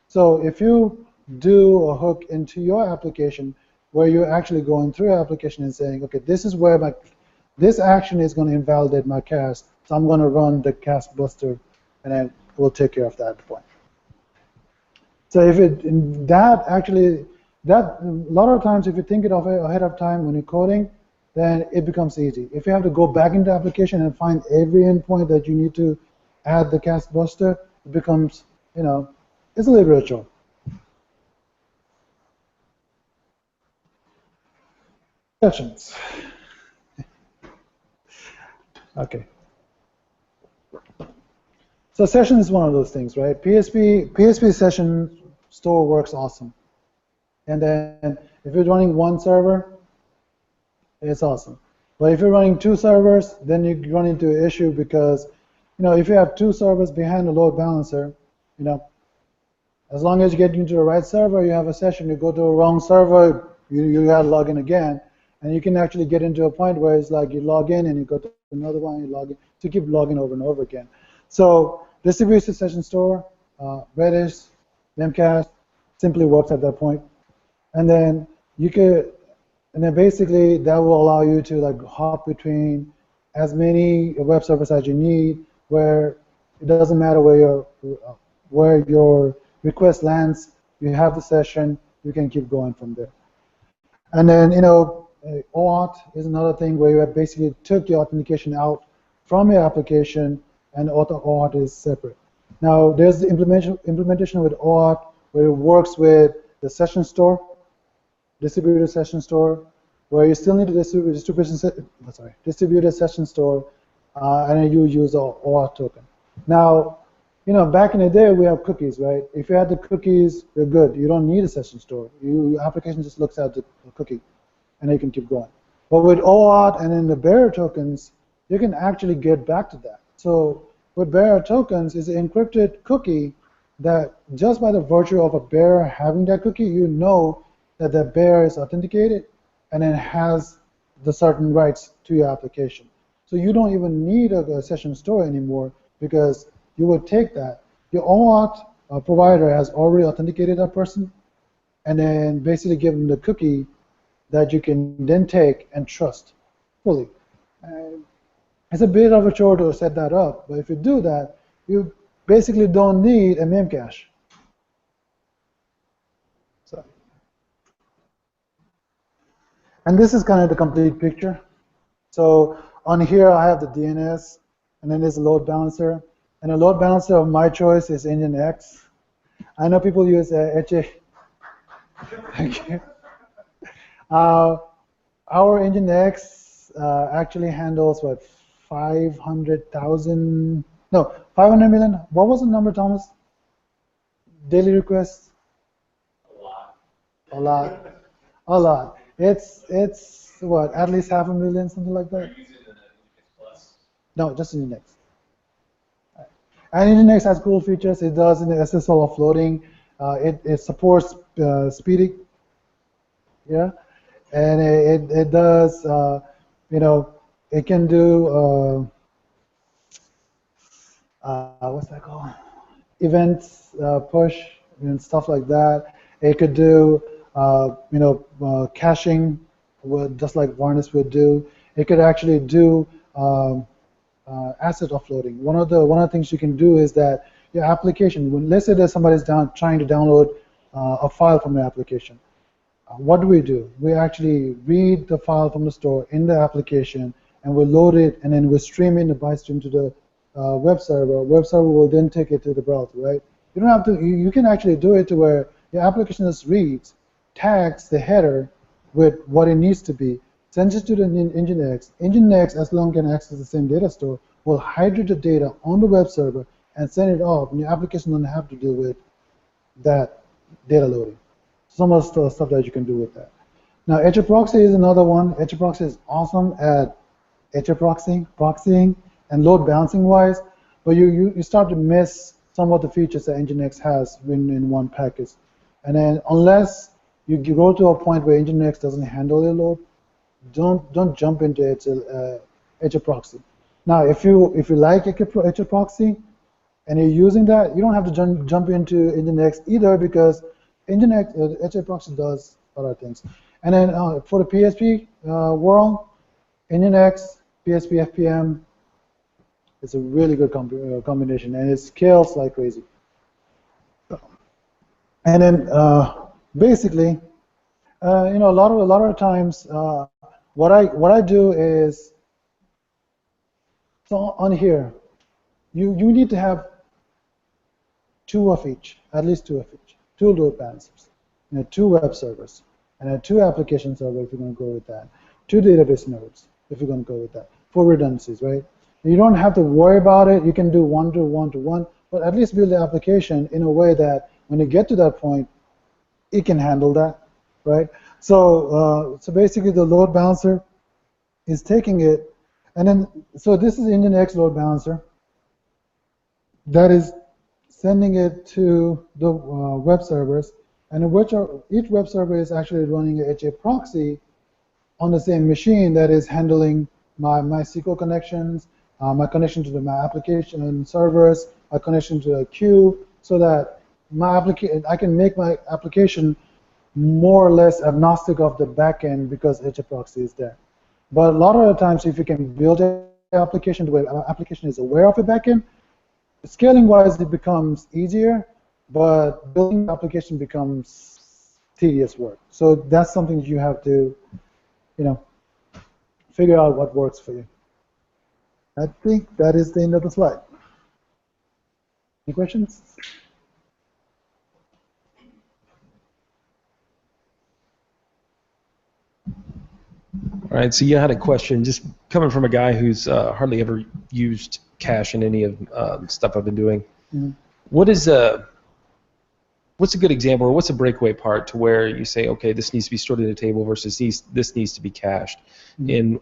So if you do a hook into your application where you're actually going through your application and saying, okay, this is where this action is going to invalidate my cache, so I'm going to run the cache buster, and then we'll take care of that at the point. So if a lot of times if you think it of ahead of time when you're coding, then it becomes easy. If you have to go back into the application and find every endpoint that you need to add the cache buster, it becomes, it's a little bit of a chore. Sessions. Okay. So session is one of those things, right? PHP session store works awesome. And then if you're running one server, it's awesome. But if you're running two servers, then you run into an issue because, if you have two servers behind a load balancer, as long as you get into the right server, you have a session, you go to a wrong server, you got to log in again. And you can actually get into a point where it's like you log in and you go to another one, you log in. So you keep logging over and over again. So distributed session store, Redis, Memcache, simply works at that point. And then basically that will allow you to hop between as many web servers as you need, where it doesn't matter where your request lands. You have the session, you can keep going from there. And then OAuth is another thing where you basically took the authentication out from your application, and OAuth is separate. Now there's the implementation with OAuth where it works with the session store, distributed session store, where you still need to distribute a session store, and then you use a OAuth token. Now, back in the day, we have cookies, right? If you had the cookies, you're good. You don't need a session store. Your application just looks at the cookie, and you can keep going. But with OAuth and then the bearer tokens, you can actually get back to that. So with bearer tokens is an encrypted cookie that just by the virtue of a bearer having that cookie, you know that the bearer is authenticated and then has the certain rights to your application. So you don't even need a session store anymore because you would take that. Your OAuth provider has already authenticated that person and then basically give them the cookie that you can then take and trust fully. It's a bit of a chore to set that up, but if you do that, you basically don't need a Memcache. So, and this is kind of the complete picture. So on here I have the DNS, and then there's a load balancer, and a load balancer of my choice is Nginx. I know people use HA. Thank you. Our Nginx actually handles what 500,000, no, 500 million. What was the number, Thomas? Daily requests? A lot. A lot. It's what, at least 500,000, something like that? No, just Nginx. And Nginx has cool features. It does in the SSL offloading. It supports speedy. Yeah. And it does, it can do, what's that called? Events, push, and stuff like that. It could do, caching, just like Varnish would do. It could actually do asset offloading. One of the things you can do is that your application, let's say that somebody's trying to download a file from your application. What do? We actually read the file from the store in the application, and we load it, and then we stream in the byte stream to the web server. Web server will then take it to the browser, right? You don't have to. You can actually do it to where your application just reads, tags the header with what it needs to be, sends it to the Nginx. Nginx, as long as it can access the same data store, will hydrate the data on the web server and send it off, and your application doesn't have to deal with that data loading. Some of the stuff that you can do with that. Now, HAProxy is another one. HAProxy is awesome at proxying, and load balancing wise, but you start to miss some of the features that Nginx has in one package. And then unless you go to a point where Nginx doesn't handle your load, don't jump into HAProxy. Now, if you like HAProxy and you're using that, you don't have to jump into Nginx either, because Nginx, HAProxy does other things. And then for the PSP world, Nginx, PSP, FPM, it's a really good combination, and it scales like crazy. And then basically, a lot of times, what I do is, so on here, you need to have two of each, at least two of each, two load balancers, two web servers, and then two application servers if you're going to go with that, two database nodes if you're going to go with that, for redundancies, right? You don't have to worry about it. You can do one to one, but at least build the application in a way that when you get to that point, it can handle that, right? So basically the load balancer is taking it, and then, so this is Nginx load balancer. That is sending it to the web servers, and in which each web server is actually running a HAProxy on the same machine that is handling my MySQL connections, my connection to my application servers, a connection to a queue, so that I can make my application more or less agnostic of the backend because HAProxy is there. But a lot of the times, if you can build an application the way an application is aware of a backend, scaling-wise it becomes easier, but building the application becomes tedious work. So that's something you have to, figure out what works for you. I think that is the end of the slide. Any questions? All All right, so you had a question, just coming from a guy who's hardly ever used cache in any of stuff I've been doing. Mm-hmm. What's a good example, or what's a breakaway part to where you say, okay, this needs to be stored in a table versus this needs to be cached? Mm-hmm.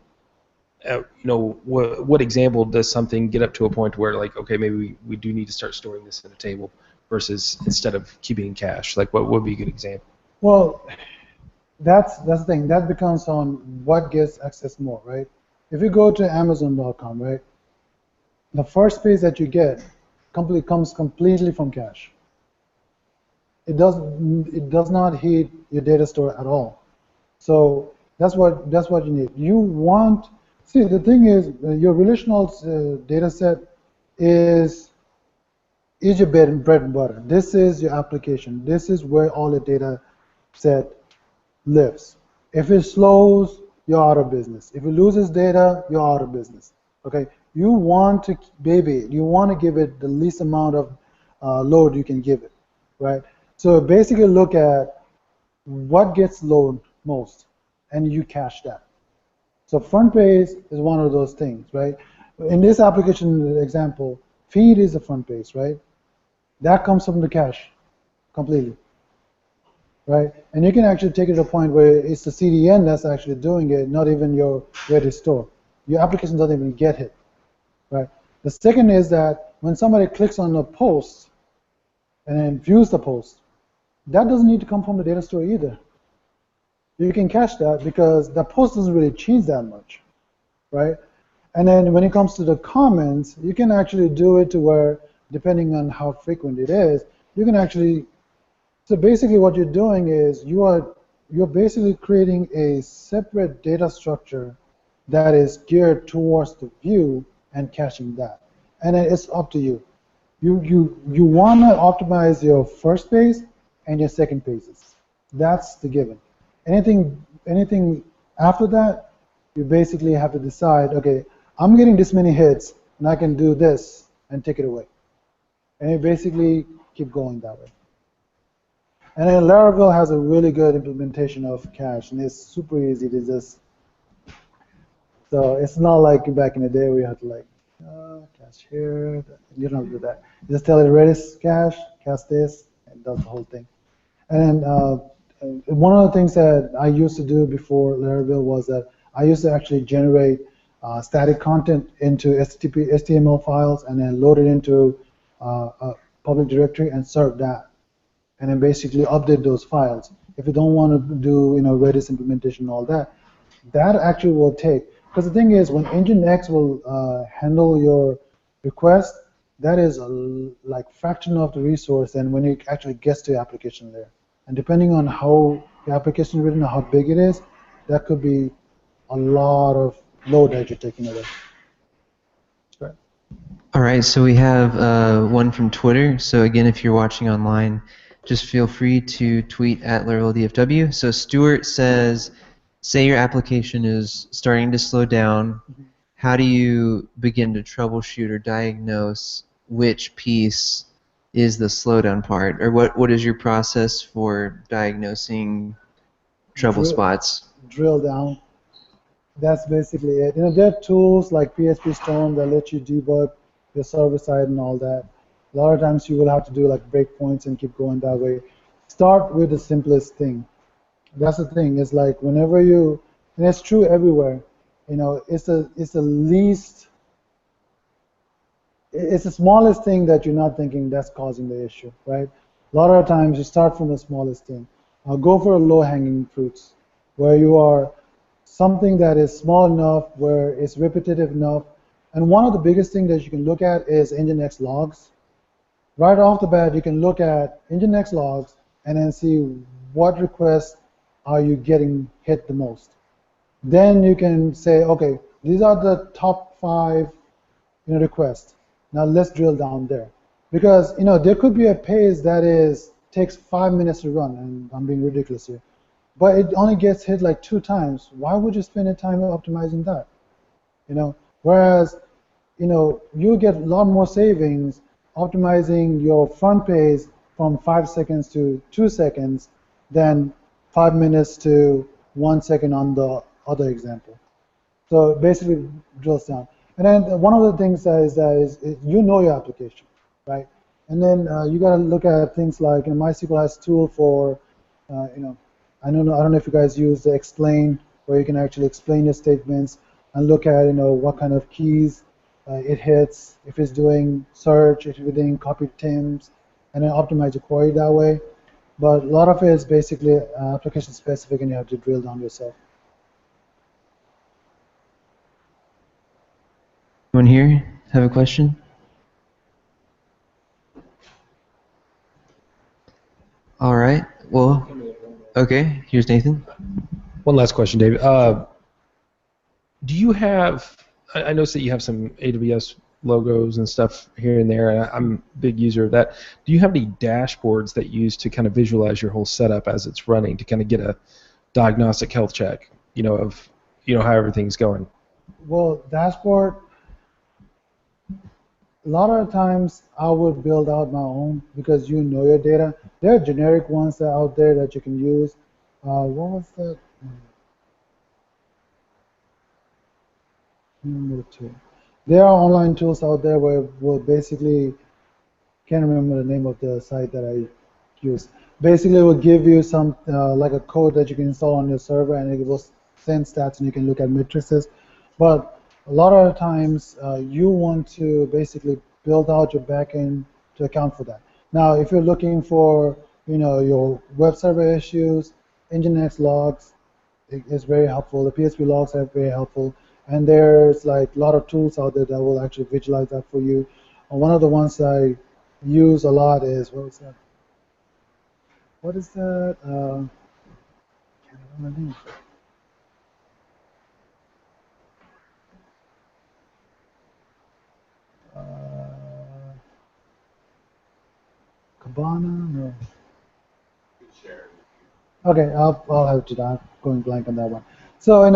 And what example does something get up to a point where, like, okay, maybe we do need to start storing this in a table versus instead of keeping in cache? Like, what would be a good example? Well, that's the thing. That becomes on what gets accessed more, right? If you go to Amazon.com, right, the first page that you get comes completely from cache. It does not hit your data store at all. So that's what you need. You want, see, the thing is, your relational data set is your bread and butter. This is your application. This is where all the data set lives. If it slows, you're out of business. If it loses data, you're out of business. Okay, you want to baby it. You want to give it the least amount of load you can give it, right? So basically look at what gets load most, and you cache that. So front page is one of those things, right? In this application example, feed is the front page, right? That comes from the cache completely, right? And you can actually take it to a point where it's the CDN that's actually doing it, not even your Redis store. Your application doesn't even get hit, right? The second is that when somebody clicks on a post and then views the post, that doesn't need to come from the data store either. You can cache that because the post doesn't really change that much, right? And then when it comes to the comments, you can actually do it to where, depending on how frequent it is, you can actually, so basically what you're doing is you're basically creating a separate data structure that is geared towards the view and caching that. And then it's up to you. You want to optimize your first page and your second pages. That's the given. Anything after that, you basically have to decide, okay, I'm getting this many hits, and I can do this and take it away. And you basically keep going that way. And then Laravel has a really good implementation of cache, and it's super easy to just, so it's not like back in the day where you had to like, cache here, you don't do that. You just tell it Redis cache this, and it does the whole thing. And one of the things that I used to do before Laravel was that I used to actually generate static content into HTML files and then load it into a public directory and serve that, and then basically update those files. If you don't want to do Redis implementation and all that, that actually will take, because the thing is when Nginx will handle your request, that is like fraction of the resource than when it actually gets to your application layer. And depending on how the application is written, how big it is, that could be a lot of load that you're taking away. Right. All right, so we have one from Twitter. So again, if you're watching online, just feel free to tweet at Laravel DFW. So Stuart says, say your application is starting to slow down. How do you begin to troubleshoot or diagnose which piece is the slowdown part? Or what is your process for diagnosing trouble spots? Drill down. That's basically it. There are tools like PHP Storm that let you debug your server side and all that. A lot of times you will have to do like breakpoints and keep going that way. Start with the simplest thing. That's the thing. It's like whenever you, and it's true everywhere. It's the least. It's the smallest thing that you're not thinking that's causing the issue, right? A lot of times you start from the smallest thing. Go for low-hanging fruits, where you are something that is small enough, where it's repetitive enough. And one of the biggest things that you can look at is Nginx logs. Right off the bat, you can look at Nginx logs and then see what requests are you getting hit the most. Then you can say, okay, these are the top 5 requests. Now let's drill down there. Because there could be a page that takes 5 minutes to run, and I'm being ridiculous here, but it only gets hit like 2 times. Why would you spend the time optimizing that? Whereas you get a lot more savings optimizing your front page from 5 seconds to 2 seconds than 5 minutes to 1 second on the other example. So it basically drills down. And then one of the things is you know your application, right? And then you got to look at things like, MySQL has a tool for, I don't know if you guys use the explain, where you can actually explain your statements and look at, what kind of keys it hits, if it's doing search, if it's doing copy Tims, and then optimize your query that way. But a lot of it is basically application specific, and you have to drill down yourself. Anyone here have a question? All right. Well, okay. Here's Nathan. One last question, David. Do you have? I noticed that you have some AWS logos and stuff here and there, and I'm a big user of that. Do you have any dashboards that you use to kind of visualize your whole setup as it's running, to kind of get a diagnostic health check, of how everything's going? Well, dashboard, a lot of times I would build out my own, because you know your data. There are generic ones that are out there that you can use. What was that? There are online tools out there where we'll basically, can't remember the name of the site that I use. Basically, it will give you some like a code that you can install on your server, and it will send stats, and you can look at matrices. But a lot of the times, you want to basically build out your backend to account for that. Now, if you're looking for, your web server issues, Nginx logs is very helpful. The PHP logs are very helpful, and there's like a lot of tools out there that will actually visualize that for you. And one of the ones I use a lot is, what is that? Can't remember the name. Kibana? No. Okay, I'll have to. I'm going blank on that one. So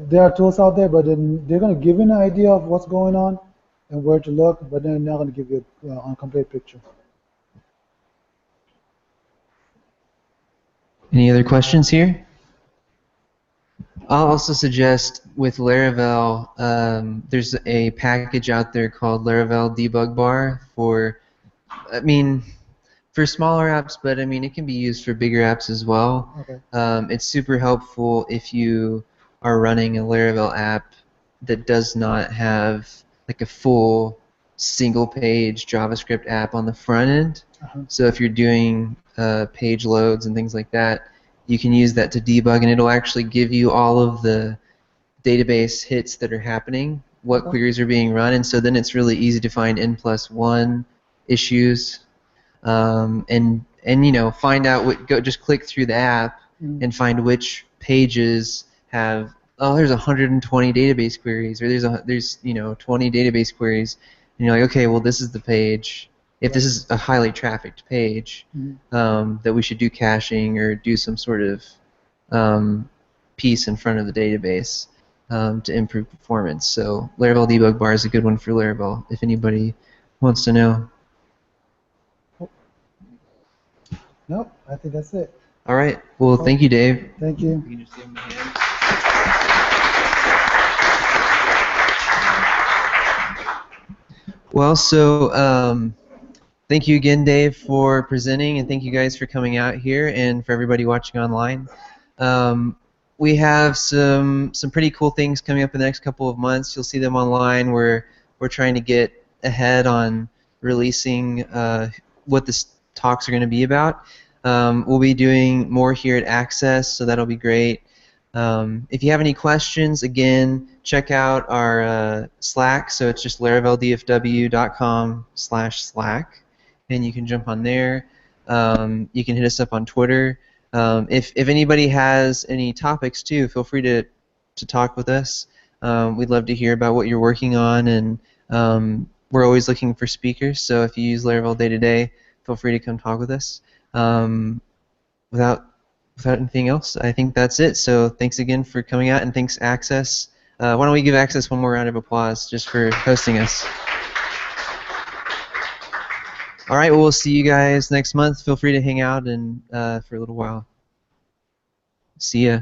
there are tools out there, but then they're going to give you an idea of what's going on and where to look, but they're not going to give you a complete picture. Any other questions here? I'll also suggest with Laravel, there's a package out there called Laravel Debug Bar for smaller apps, but it can be used for bigger apps as well. Okay. It's super helpful if you are running a Laravel app that does not have like a full single-page JavaScript app on the front end. So if you're doing page loads and things like that, you can use that to debug, and it'll actually give you all of the database hits that are happening, what queries are being run, and so then it's really easy to find N+1 issues, and find out just click through the app and find which pages have, there's 120 database queries, or there's 20 database queries, and you're like, okay, well, this is the page. If this is a highly trafficked page, that we should do caching or do some sort of piece in front of the database to improve performance. So Laravel Debug Bar is a good one for Laravel, if anybody wants to know. Nope, I think that's it. All right. Well, thank you, Dave. Thank you. You can just give him a hand. Well, so thank you again, Dave, for presenting, and thank you guys for coming out here, and for everybody watching online. We have some pretty cool things coming up in the next couple of months. You'll see them online. We're trying to get ahead on releasing what the talks are going to be about. We'll be doing more here at Axxess, so that'll be great. If you have any questions, again, check out our Slack. So it's just laraveldfw.com/Slack, and you can jump on there. You can hit us up on Twitter. If anybody has any topics too, feel free to talk with us. We'd love to hear about what you're working on, and we're always looking for speakers. So if you use Laravel day to day, feel free to come talk with us. Without anything else, I think that's it. So thanks again for coming out, and thanks Axxess. Why don't we give Axxess one more round of applause just for hosting us. All right, well, we'll see you guys next month. Feel free to hang out and for a little while. See ya.